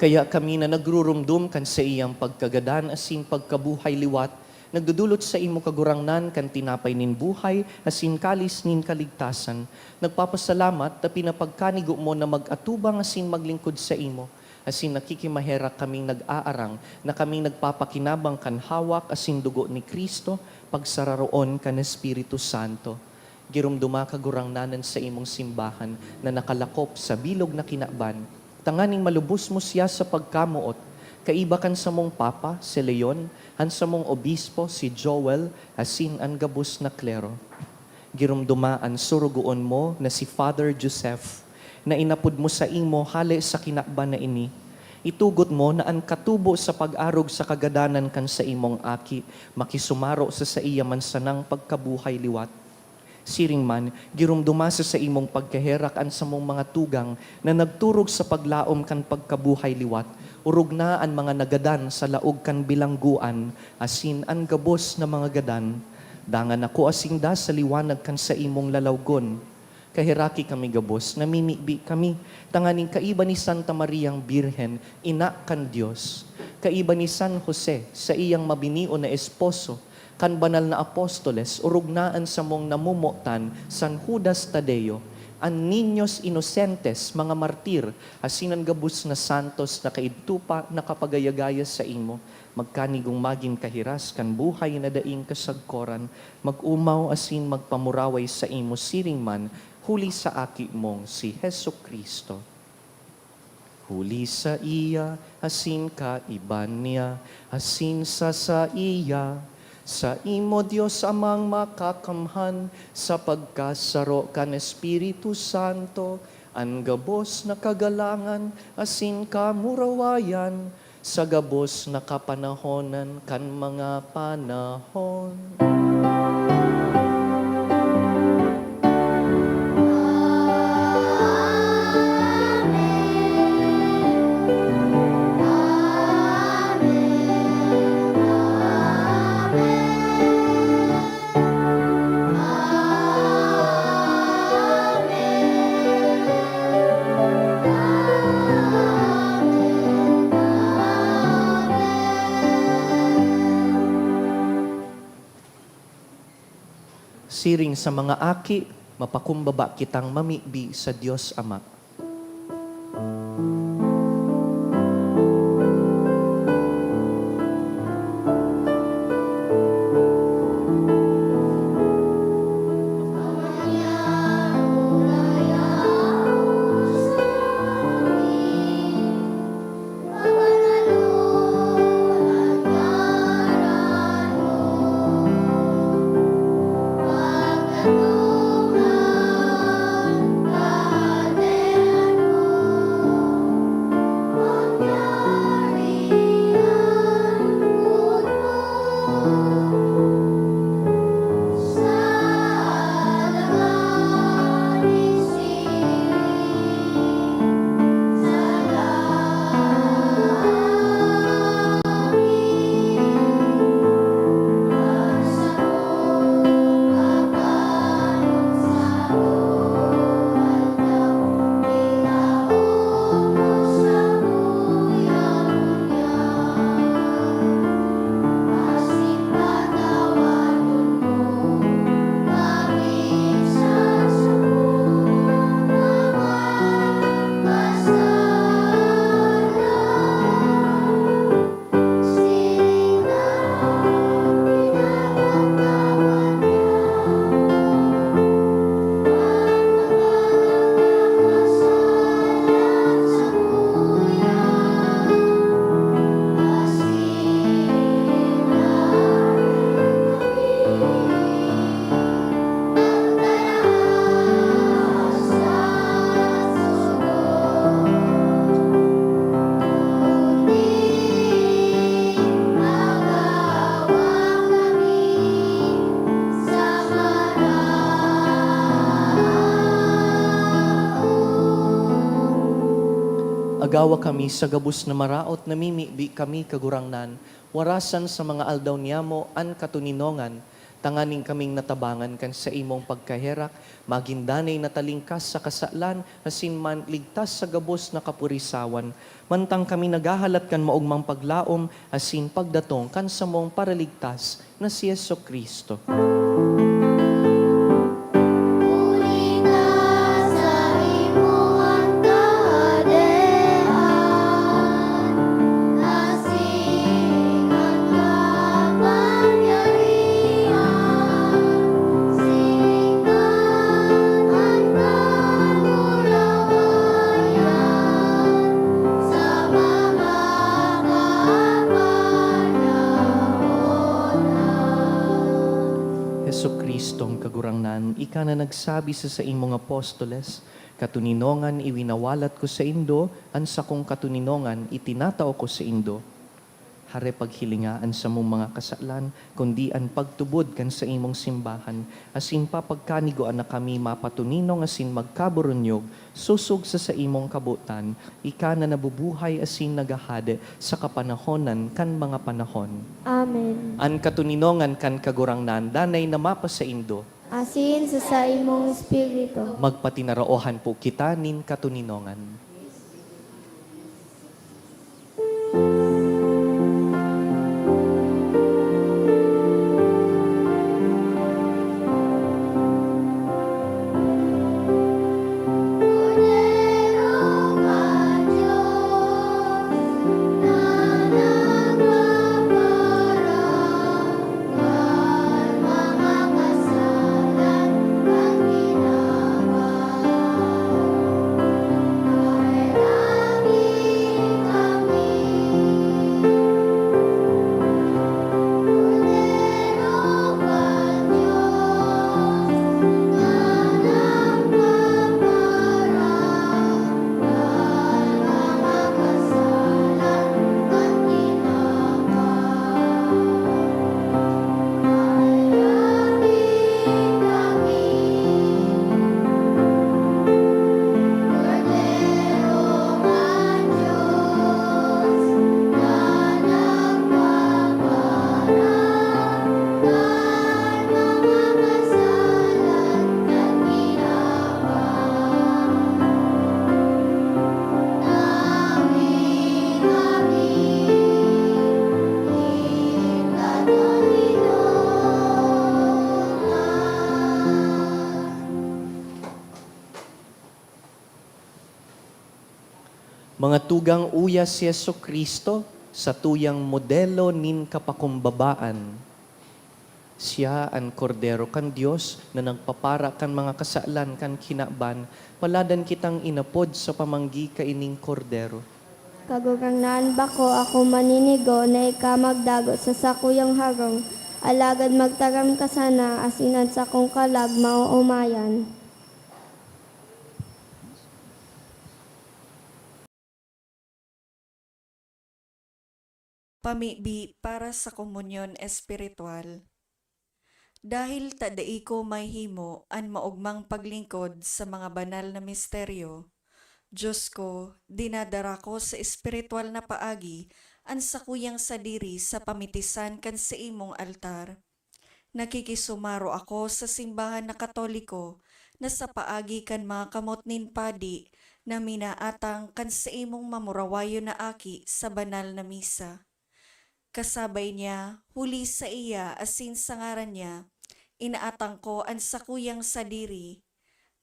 Kaya kami na nagrurumdum kan sa iyang pagkagadan asin pagkabuhay liwat, nagdudulot sa imo kagurangnan kan tinapay nin buhay asin kalis nin kaligtasan. Nagpapasalamat ta pinapagkanigo mo na mag-atubang asin maglingkod sa imo. Asin nakikimahera kaming nag-aarang na kaming nagpapakinabang kan hawak asin dugo ni Kristo pagsararoon kan Espiritu Santo. Girumduma kagurangnanan sa imong simbahan na nakalakop sa bilog na kinaban. Tanganing malubos mo siya sa pagkamuot, kaibakan sa mong papa, si Leon, han sa mong obispo, si Joel, asin ang gabos na klero. Girumduma ang surugoon mo na si Father Joseph, na inapod mo sa imo hali sa kinakban na ini. Itugot mo na ang katubo sa pag-arog sa kagadanan kan sa imong aki, makisumaro sa iya man sanang pagkabuhay liwat. Siring man, girumdumasa sa imong pagkaherak an sa mong mga tugang na nagturog sa paglaom kan pagkabuhay liwat, urog na ang mga nagadan sa laog kan bilangguan, asin ang gabos na mga gadan. Dangan ako asing da sa liwanag kan sa imong lalawgon. Kahiraki kami gabos, namimibi kami, tanganing kaiba ni Santa Mariang Birhen, ina kan Diyos. Kaiba ni San Jose, sa iyang mabinio na esposo, kan banal na apostoles, urugnaan sa mong namumutan, San Judas Tadeo, an niños inocentes, mga martir, asinan gabus na santos na kaidtupa na kapagayagaya sa imo, magkanigong maging kahiras, kan buhay na daing kasagkoran, mag-umaw asin magpamuraway sa imo siring man, huli sa aki mong si Hesu Kristo. Huli sa iya, asin ka iban niya, asin sa iya, sa imo Diyos amang makakamhan, sa pagkasaro kan Espiritu Santo, ang gabos na kagalangan, asin kamurawayan, sa gabos na kapanahonan kan mga panahon. Siring sa mga aki, mapakumbaba kitang mamibi sa Diyos Ama. Agawa kami sa gabus na maraot, namimibi kami kagurangnan, warasan sa mga aldaw niyamo, an katuninongan, tanganing kaming natabangan kan sa imong pagkaherak, magindanay natalingkas sa kasalan, asin man ligtas sa gabos na kapurisawan, mantang kami nagahalat kan maugmang paglaom, asin pagdatong kan sa mong paraligtas na si Yeso Kristo. Heso Kristong kagurangnan, ika na nagsabi sa imong apostoles, katuninongan iwinawalat ko sa indo, an sa kong katuninongan itinatao ko sa indo. Hare paghilingaan sa mong mga kasalan, kundi an pagtubod kan sa imong simbahan, asin papagkanigoan na kami mapatuninong asin magkaburunyog, susog sa imong kabutan, ika na nabubuhay asin nagahade sa kapanahonan kan mga panahon. Amen. An katuninongan kan kagurangnan, danay na mapa sa indo, Asin sa imong espiritu. magpatinaraohan po kita nin katuninongan. Mga tugang uya si Yeso Kristo sa tuyang modelo nin kapakumbabaan. Siya ang kordero kan Dios na nagpapara kan mga kasalan kan kinaban, paladan kitang inapod sa pamanggi kaining kordero. Kagurangnan bako ako maninigo na ika magdago sa sakuyang harong, alagad magtaram ka sana asinan sa kong kalag mauumayan. Pamibi para sa komunyon espiritual. Dahil tadai ko may himo an maugmang paglingkod sa mga banal na misteryo, Diyos ko, dinadara ko sa espiritual na paagi an sakuyang sadiri sa pamitisan kan sa imong altar. Nakikisumaro ako sa simbahan na Katoliko na sa paagi kan mga kamot nin padi na minaatang kan sa imong mamurawayo na aki sa banal na misa. Kasabay niya, huli sa iya asin sa ngaran niya, inaatang ko ang sakuyang sadiri.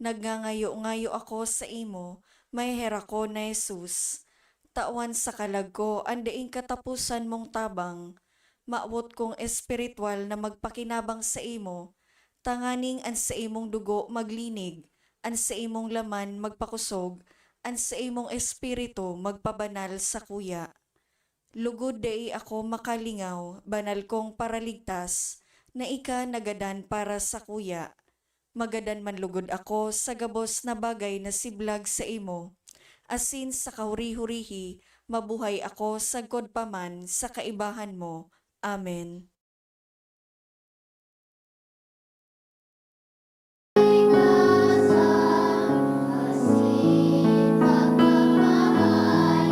Nagngangayo-ngayo ako sa imo, may hera ko na Jesus. Tawan sa kalag ko, andaing katapusan mong tabang. Maabot kong espiritual na magpakinabang sa imo, tanganing an sa imong dugo maglinig, an sa imong laman magpakusog, an sa imong espiritu magpabanal sa kuya. Lugod dai ako makalingaw, banal kong paraligtas, na ika nagadan para sa kuya. Magadan man lugod ako sa gabos na bagay na siblag sa imo. Asin sa kahuri-hurihi, mabuhay ako sagkod paman sa kaibahan mo. Amen. Pagmamahal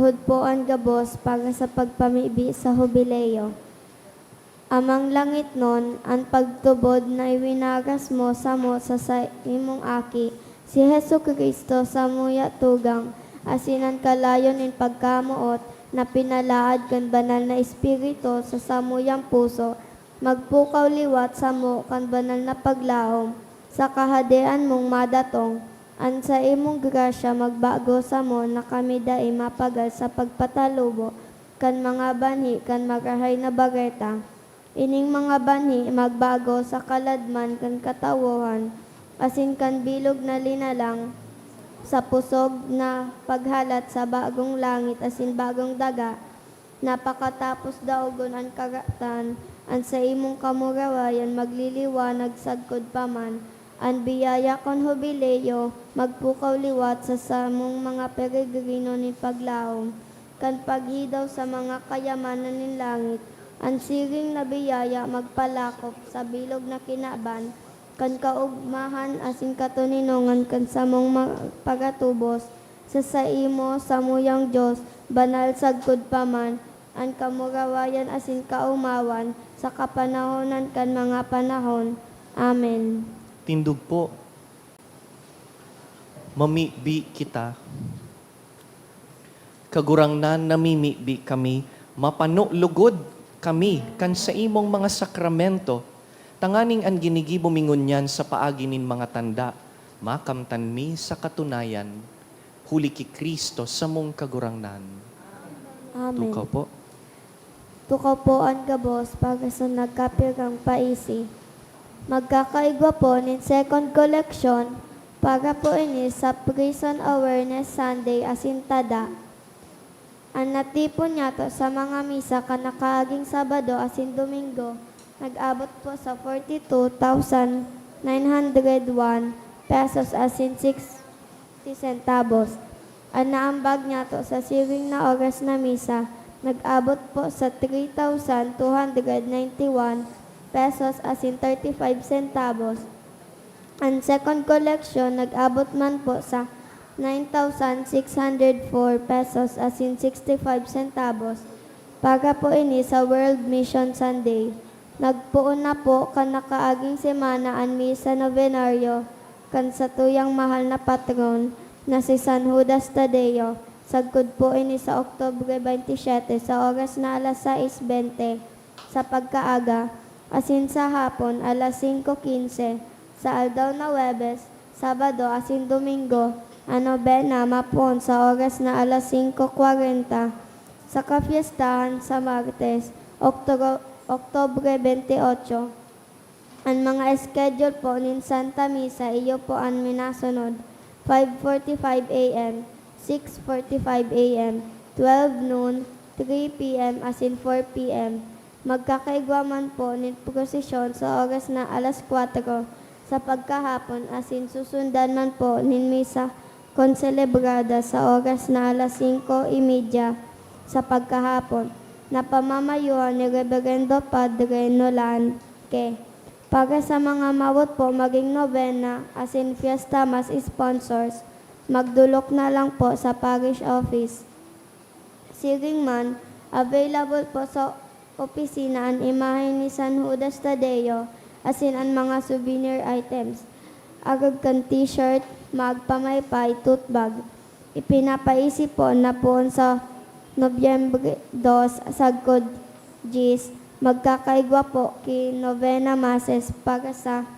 luhod po ang gabos para sa pagpamibi sa hubileyo. Amang langit nun, ang pagtubod na iwinagas mo sa imong aki, si Hesu Kristo sa muya tugang, asinan kalayon in pagkamuot, na pinalaad kan banal na espiritu sa samuyang puso, magpukaw liwat sa mo kan banal na paglaom, sa kahadean mong madatong, an sa imong grasya magbago sa mo na kami dai mapagal sa pagpatalubo, kan mga banhi kan marahay na bageta. Ining mga banhi magbago sa kaladman kan katawohan, asin kan bilog na linalang, sa pusog na paghalat sa bagong langit asin bagong daga, napakatapos daogon ang karatan, an sa imong kamurawayan magliliwanag sagkod paman, an biyaya kon hubileyo, magpukaw liwat sa samong mga peregrino ni paglaom, kan paghidaw sa mga kayamanan ni langit, ang siring na biyaya magpalakop sa bilog na kinaban, kan kaugmahan asin katuninongan kan samong pagatubos, sa imo samuyang Diyos, banal sagkod paman, ang kamurawayan asin kaumawan, sa kapanahonan kan mga panahon. Amen. Tindog po. Mamibi kita. Kagurangnan namimibi kami, mapanulugod kami kan sa imong mga sakramento, tanganing ang ginigibo mingon yan sa paaginin mga tanda, makamtan mi sa katunayan, huli ki Kristo sa mong kagurangnan. Amen. Tukaw po. Tukaw po ang gabos para sa nagkapirang paisi. Magkakaigwa po ng second collection para po ini sa Prison Awareness Sunday asintada. Ang natipon niya to sa mga misa kanakaaging Sabado asin Domingo, nag-abot po sa 42,901 pesos asin 60 centavos. Ang naambag niya to sa siring na oras na misa, nag-abot po sa 3,291 pesos asin 35 centavos. Ang second collection, nag-abot man po sa 9,604 pesos asin 65 centavos para po ini sa World Mission Sunday. Nagpuon na po kan nakaaging semana ang misa novenaryo kan sa tuyang mahal na patron na si San Judas Tadeo. Sagkod po ini sa Oktubre 27 sa oras na alas 6:20 sa pagkaaga, asin sa hapon alas 5:15 sa aldaw na Webes, Sabado asin Domingo, ano bena mapon sa oras na alas 5:40 sa kapiestahan sa Martes, Oktubre 28. Ang mga schedule po nin Santa Misa iyo po ang minasunod: 5:45 a.m., 6:45 a.m., 12 noon, 3 p.m. asin 4 p.m. Magkakaigwa man po nin prosesyon sa oras na alas 4 sa pagkahapon asin susundan man po nin misa konselebrada sa oras na alas 5:30 sa pagkahapon na pamamayuhan ni Reverendo Padre Nolan K. Para sa mga mawot po maging novena asin fiesta mas sponsors, magdulok na lang po sa parish office. Siring man, available po sa opisina ang imahe ni San Judas Tadeo asin ang mga souvenir items. Agad kan t-shirt, magpamaypay, tote-bag. Ipinapaisip po na po sa Nobyembre 2 sagkod Gis, magkakaigwa po ki novena masses para sa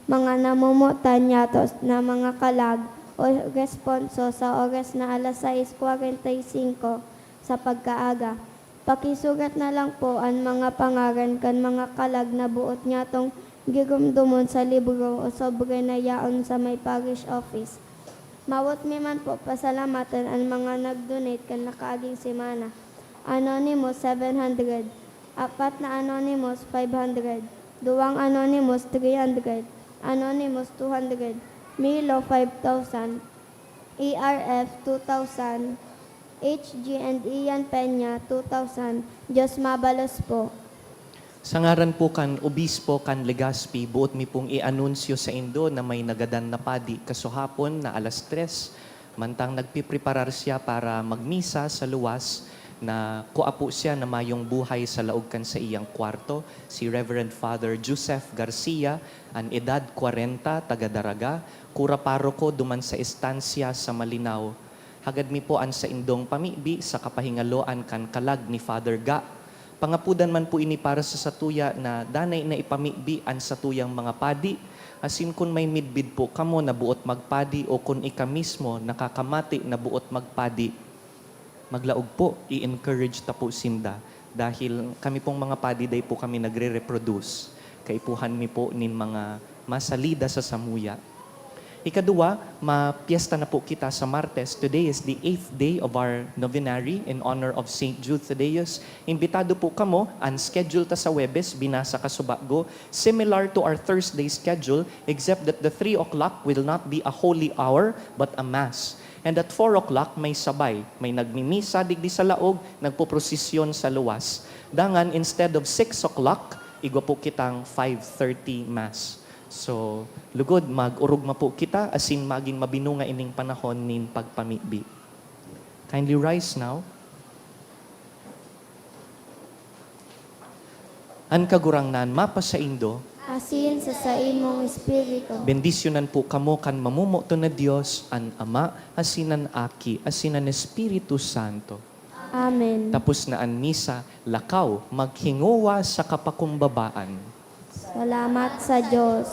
mga namumutan yatos na mga kalag o responso sa oras na alas 6:45 sa pagkaaga. Pakisugat na lang po ang mga pangaran kan mga kalag na buot niya tong gigumdumon sa libro o sobre na yaon sa may parish office. Mawot mi man po pasalamatan ang mga nag-donate kan nakaaging semana. Anonymous 700, apat na Anonymous 500, duwang Anonymous 300, Anonymous 200, Milo 5,000, ERF 2,000, HG and Ian Peña 2,000. Diyos mabalos po. Sa ngaran po kan Obispo kan Legazpi, buot mi pong i-anunsyo sa Indo na may nagadan na padi kasuhapon na alas 3 Mantang nagpipreparar siya para magmisa sa luwas, na kuapo siya na mayong buhay sa laog kan sa iyang kwarto, si Reverend Father Joseph Garcia, an edad 40, taga Daraga, kura paroko duman sa estansya sa Malinaw. Hagad mi po an sa indong pamibi sa kapahingaloan kan kalag ni Father Ga. Pangapudan man po ini para sa satuya na danay na ipamibi an satuyang mga padi, asin kun may midbid po kamo na buot magpadi o kun ika mismo nakakamati na buot magpadi, maglaog po, i-encourage ta po sinda dahil kami pong mga padi day po kami nagre-reproduce. Kaipuhan mi po nin mga masalida sa samuya. Ikadua, mapiesta na po kita sa Martes. Today is the 8th day of our novenary in honor of St. Jude Thaddeus. Imbitado po kamo, unscheduled ta sa Webes, binasa ka subago, similar to our Thursday schedule, except that the 3 o'clock will not be a holy hour, but a mass. And at 4 o'clock, may sabay. May nagmimisa digdi sa laog, nagpoprosesyon sa luwas. Dangan, instead of 6 o'clock, igwa po kitang 5:30 Mass. So, lugod, mag-urugma po kita, asin maging mabinunga ining panahon nin pagpamibi. Kindly rise now. An kagurangnan, mapa sa indo, Asin sa imong espiritu. bendisyonan po kamo kan mamumuto na Diyos, an Ama, asinan Aki, asinan Espiritu Santo. Amen. Tapos na an misa, lakaw, maghinguwa sa kapakumbabaan. Salamat sa Diyos.